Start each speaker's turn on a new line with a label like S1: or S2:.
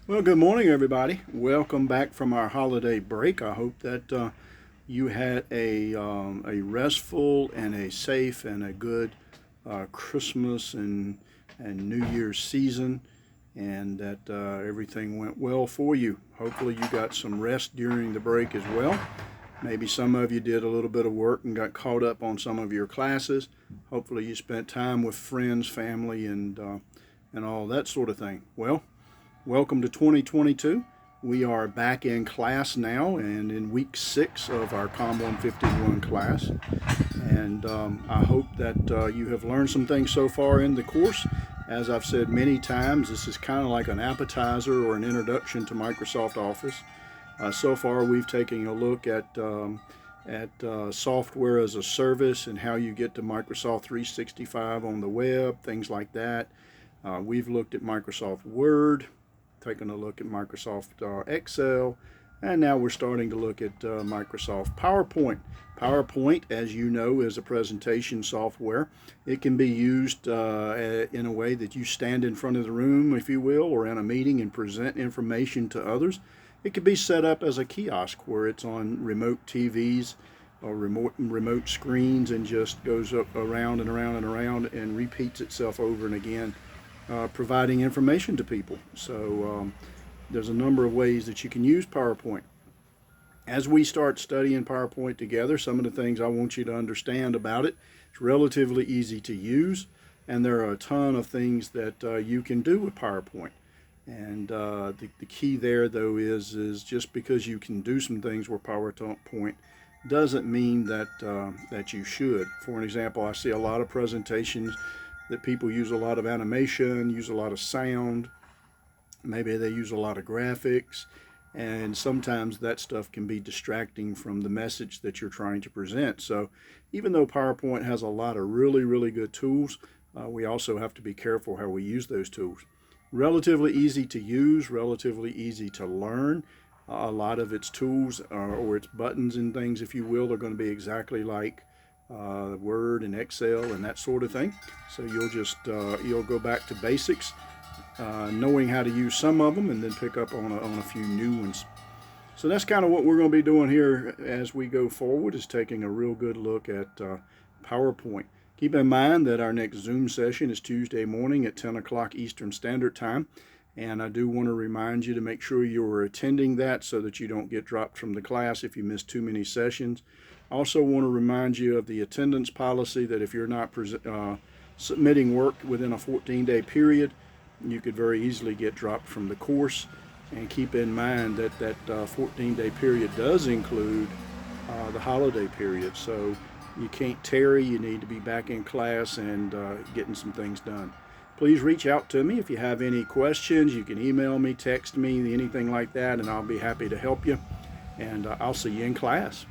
S1: Well, good morning, everybody. Welcome back from our holiday break. I hope that you had a restful and a safe and a good Christmas and New Year's season, and that everything went well for you. Hopefully, you got some rest during the break as well. Maybe some of you did a little bit of work and got caught up on some of your classes. Hopefully, you spent time with friends, family, and all that sort of thing. Well, welcome to 2022. We are back in class now and in week 6 of our COM151 class. And I hope that you have learned some things so far in the course. As I've said many times, this is kind of like an appetizer or an introduction to Microsoft Office. So far, we've taken a look at software as a service and how you get to Microsoft 365 on the web, things like that. We've looked at Microsoft Word, taking a look at Microsoft Excel, and now we're starting to look at Microsoft PowerPoint. PowerPoint, as you know, is a presentation software. It can be used in a way that you stand in front of the room, if you will, or in a meeting and present information to others. It can be set up as a kiosk where it's on remote TVs or remote screens and just goes up around and around and around and repeats itself over and again, providing information to people. So there's a number of ways that you can use PowerPoint. As we start studying PowerPoint together, some of the things I want you to understand about it, it's relatively easy to use, and there are a ton of things that you can do with PowerPoint. And the key there, though, is just because you can do some things with PowerPoint doesn't mean that you should. For an example, I see a lot of presentations that people use a lot of animation, use a lot of sound, maybe they use a lot of graphics, and sometimes that stuff can be distracting from the message that you're trying to present. So even though PowerPoint has a lot of really, really good tools, we also have to be careful how we use those tools. Relatively easy to use, relatively easy to learn. A lot of its tools or its buttons and things, if you will, are going to be exactly like Word and Excel and that sort of thing. So you'll go back to basics, knowing how to use some of them, and then pick up on a few new ones. So that's kind of what we're going to be doing here as we go forward, is taking a real good look at PowerPoint. Keep in mind that our next Zoom session is Tuesday morning at 10 o'clock Eastern Standard Time. And I do want to remind you to make sure you're attending that so that you don't get dropped from the class if you miss too many sessions. I also want to remind you of the attendance policy, that if you're not submitting work within a 14-day period, you could very easily get dropped from the course. And keep in mind that that 14-day period does include the holiday period. So you can't tarry. You need to be back in class and getting some things done. Please reach out to me if you have any questions. You can email me, text me, anything like that, and I'll be happy to help you. And I'll see you in class.